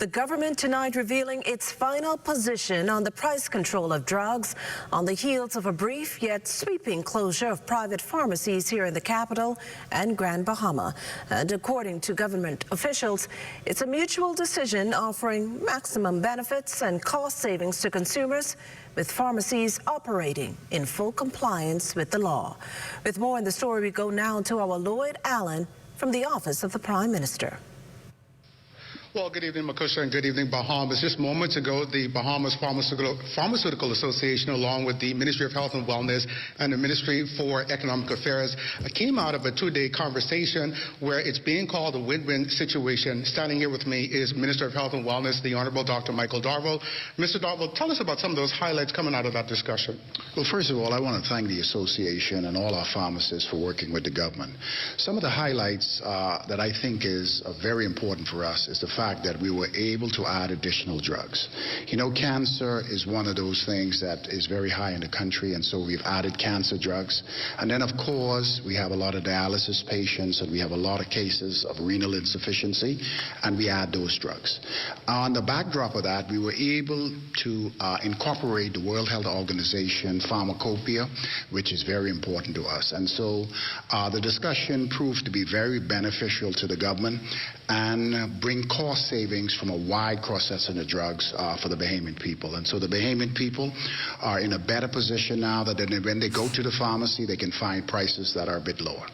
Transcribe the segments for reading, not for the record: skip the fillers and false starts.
The government tonight revealing its final position on the price control of drugs on the heels of a brief yet sweeping closure of private pharmacies here in the capital and Grand Bahama. And according to government officials, it's a mutual decision offering maximum benefits and cost savings to consumers, with pharmacies operating in full compliance with the law. With more in the story, we go now to our Lloyd Allen from the Office of the Prime Minister. Well, good evening, Makusha, and good evening, Bahamas. Just moments ago, the Bahamas Pharmaceutical Association, along with the Ministry of Health and Wellness and the Ministry for Economic Affairs, came out of a two-day conversation where it's being called a win-win situation. Standing here with me is Minister of Health and Wellness, the Honorable Dr. Michael Darville. Mr. Darville, tell us about some of those highlights coming out of that discussion. Well, first of all, I want to thank the association and all our pharmacists for working with the government. Some of the highlights that I think is very important for us is the fact that we were able to add additional drugs. You know, cancer is one of those things that is very high in the country, and so we've added cancer drugs. And then, of course, we have a lot of dialysis patients, and we have a lot of cases of renal insufficiency, and we add those drugs. On the backdrop of that, we were able to incorporate the World Health Organization pharmacopoeia, which is very important to us. And so the discussion proved to be very beneficial to the government and bring cost savings from a wide cross-section of drugs for the Bahamian people. And so the Bahamian people are in a better position now that when they go to the pharmacy, they can find prices that are a bit lower.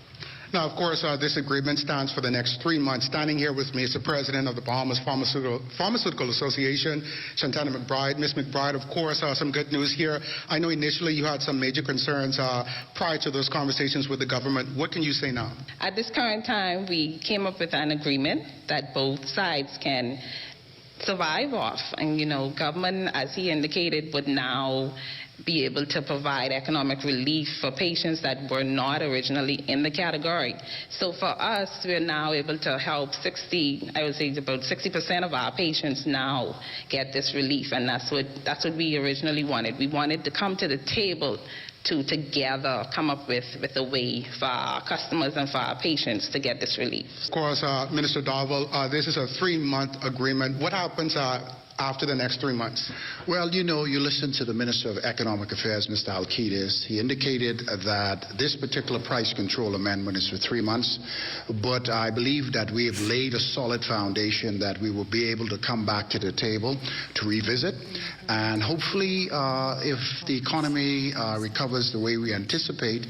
Now, of course, this agreement stands for the next 3 months. Standing here with me is the president of the Bahamas Pharmaceutical Association, Shantana McBride. Ms. McBride, of course, some good news here. I know initially you had some major concerns prior to those conversations with the government. What can you say now? At this current time, we came up with an agreement that both sides can survive off. And, you know, government, as he indicated, would now be able to provide economic relief for patients that were not originally in the category. So for us, we're now able to help I would say about 60% of our patients now get this relief, and that's what we originally wanted. We wanted to come to the table to together come up with a way for our customers and for our patients to get this relief. Of course, Minister Darville, this is a 3-month agreement. What happens after the next 3 months? Well, you know, you listen to the Minister of Economic Affairs, Mr. Alcides. He indicated that this particular price control amendment is for 3 months, but I believe that we have laid a solid foundation that we will be able to come back to the table to revisit, and hopefully if the economy recovers the way we anticipate,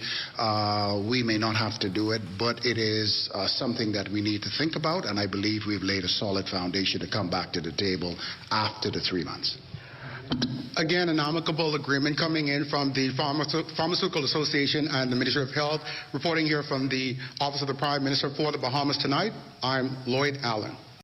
we may not have to do it, but it is something that we need to think about, and I believe we've laid a solid foundation to come back to the table after the 3 months. Again, an amicable agreement coming in from the Pharmaceutical Association and the Ministry of Health. Reporting here from the Office of the Prime Minister for the Bahamas tonight, I'm Lloyd Allen.